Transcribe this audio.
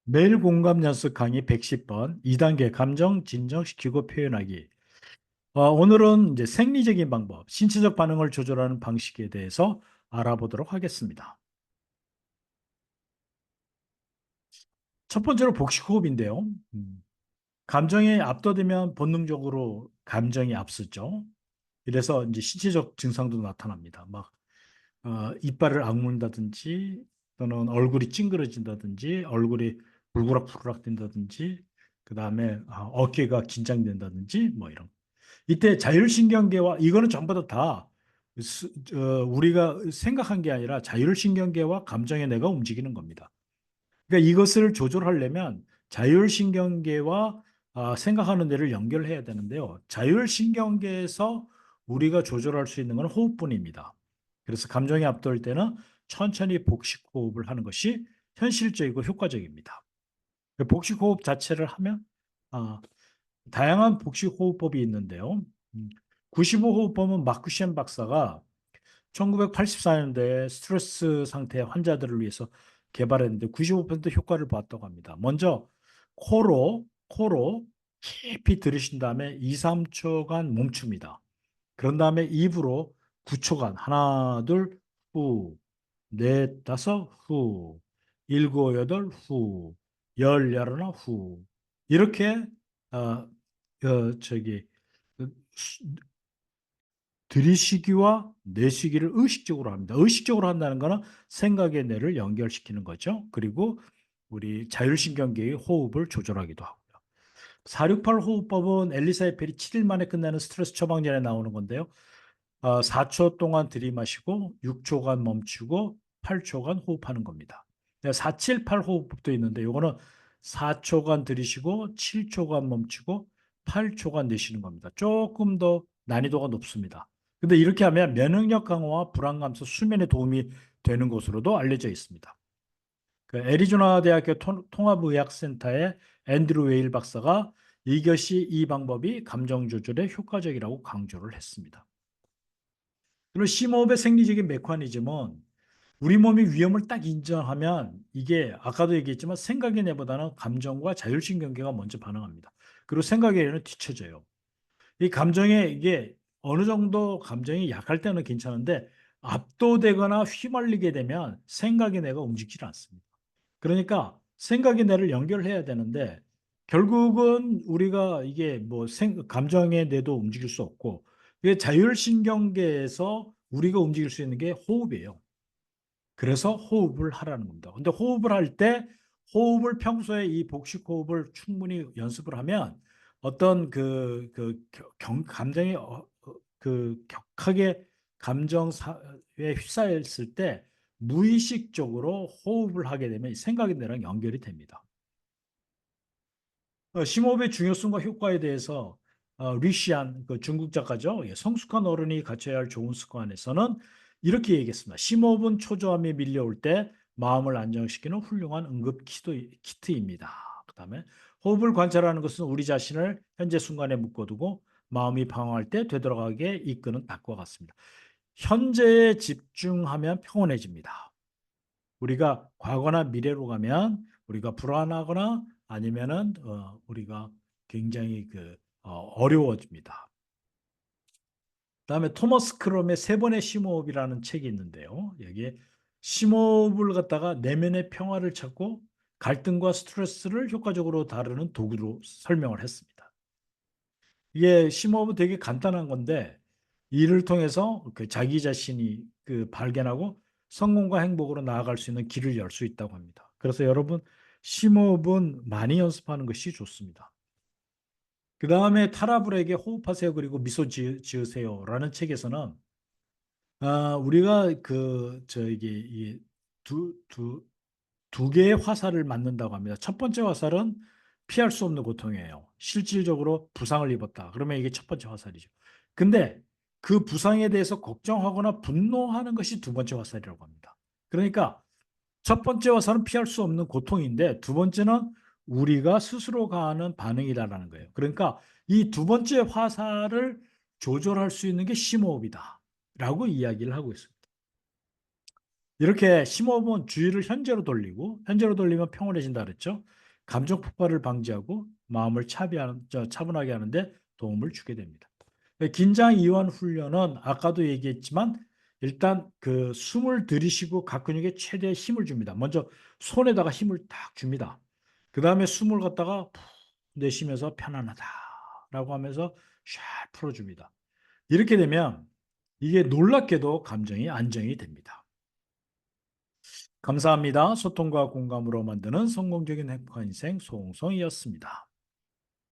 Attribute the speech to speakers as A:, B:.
A: 매일 공감 연습 강의 110번 2단계 감정 진정시키고 표현하기. 오늘은 이제 생리적인 방법, 신체적 반응을 조절하는 방식에 대해서 알아보도록 하겠습니다. 첫 번째로 복식호흡인데요. 감정이 압도되면 본능적으로 감정이 앞서죠. 이래서 이제 신체적 증상도 나타납니다. 막 이빨을 악문다든지 또는 얼굴이 찡그러진다든지 얼굴이 불그락불그락 된다든지 그다음에 어깨가 긴장된다든지 뭐 이런. 이때 자율신경계와 이거는 전부 다 우리가 생각한 게 아니라 자율신경계와 감정의 뇌가 움직이는 겁니다. 그러니까 이것을 조절하려면 자율신경계와 생각하는 뇌를 연결해야 되는데요. 자율신경계에서 우리가 조절할 수 있는 건 호흡뿐입니다. 그래서 감정이 앞돌 때는 천천히 복식호흡을 하는 것이 현실적이고 효과적입니다. 복식호흡 자체를 하면 아, 다양한 복식호흡법이 있는데요. 95호흡법은 마쿠시엔 박사가 1984년도에 스트레스 상태 환자들을 위해서 개발했는데 95% 효과를 봤다고 합니다. 먼저 코로 깊이 들이신 다음에 2, 3초간 멈춥니다. 그런 다음에 입으로 9초간 하나, 둘, 후, 넷, 다섯, 후, 일곱, 여덟, 후, 열, 열하나, 후. 이렇게 어, 저기 들이쉬기와 내쉬기를 의식적으로 합니다. 의식적으로 한다는 것은 생각의 뇌를 연결시키는 거죠. 그리고 우리 자율신경계의 호흡을 조절하기도 하고요. 468 호흡법은 엘리사 에펠이 7일 만에 끝내는 스트레스 처방전에 나오는 건데요. 4초 동안 들이마시고 6초간 멈추고 8초간 호흡하는 겁니다. 478 호흡법도 있는데 이거는 4초간 들이쉬고 7초간 멈추고 8초간 내쉬는 겁니다. 조금 더 난이도가 높습니다. 근데 이렇게 하면 면역력 강화와 불안 감소, 수면에 도움이 되는 것으로도 알려져 있습니다. 그 애리조나 대학교 통합의학센터의 앤드루 웨일 박사가 이것이 이 방법이 감정 조절에 효과적이라고 강조를 했습니다. 그리고 심호흡의 생리적인 메커니즘은 우리 몸이 위험을 딱 인정하면 이게 아까도 얘기했지만 생각의 뇌보다는 감정과 자율신경계가 먼저 반응합니다. 그리고 생각의 뇌는 뒤쳐져요. 이 감정에 이게 어느 정도 감정이 약할 때는 괜찮은데 압도되거나 휘말리게 되면 생각의 뇌가 움직이지 않습니다. 그러니까 생각의 뇌를 연결해야 되는데 결국은 우리가 이게 뭐 감정의 뇌도 움직일 수 없고 이게 자율신경계에서 우리가 움직일 수 있는 게 호흡이에요. 그래서 호흡을 하라는 겁니다. 근데 호흡을 할 때 호흡을 평소에 이 복식 호흡을 충분히 연습을 하면 어떤 감정이 격하게 감정에 휩싸였을 때 무의식적으로 호흡을 하게 되면 생각의 뇌랑 연결이 됩니다. 심호흡의 중요성과 효과에 대해서 리시안 그 중국 작가죠. 예, 성숙한 어른이 갖춰야 할 좋은 습관에서는 이렇게 얘기했습니다. 심호흡은 초조함이 밀려올 때 마음을 안정시키는 훌륭한 응급 키트입니다. 그다음에 호흡을 관찰하는 것은 우리 자신을 현재 순간에 묶어두고 마음이 방황할 때 되돌아가게 이끄는 닭과 같습니다. 현재에 집중하면 평온해집니다. 우리가 과거나 미래로 가면 우리가 불안하거나 아니면은 우리가 굉장히 어려워집니다. 그다음에 토머스 크롬의 세 번의 심호흡이라는 책이 있는데요. 여기에 심호흡을 갖다가 내면의 평화를 찾고 갈등과 스트레스를 효과적으로 다루는 도구로 설명을 했습니다. 이게 심호흡은 되게 간단한 건데 이를 통해서 그 자기 자신이 발견하고 성공과 행복으로 나아갈 수 있는 길을 열 수 있다고 합니다. 그래서 여러분 심호흡은 많이 연습하는 것이 좋습니다. 그 다음에 타라블에게 호흡하세요 그리고 미소 지으세요라는 책에서는 우리가 두 개의 화살을 맞는다고 합니다. 첫 번째 화살은 피할 수 없는 고통이에요. 실질적으로 부상을 입었다. 그러면 이게 첫 번째 화살이죠. 근데 그 부상에 대해서 걱정하거나 분노하는 것이 두 번째 화살이라고 합니다. 그러니까 첫 번째 화살은 피할 수 없는 고통인데 두 번째는 우리가 스스로 가하는 반응이다라는 거예요. 그러니까 이 두 번째 화살을 조절할 수 있는 게 심호흡이다. 라고 이야기를 하고 있습니다. 이렇게 심호흡은 주의를 현재로 돌리고 현재로 돌리면 평온해진다 그랬죠. 감정 폭발을 방지하고 마음을 차분하게 하는데 도움을 주게 됩니다. 긴장 이완 훈련은 아까도 얘기했지만 일단 그 숨을 들이쉬고 각 근육에 최대 힘을 줍니다. 먼저 손에다가 힘을 딱 줍니다. 그 다음에 숨을 갖다가 푹 내쉬면서 편안하다라고 하면서 샥 풀어줍니다. 이렇게 되면 이게 놀랍게도 감정이 안정이 됩니다. 감사합니다. 소통과 공감으로 만드는 성공적인 행복한 인생 송송이었습니다.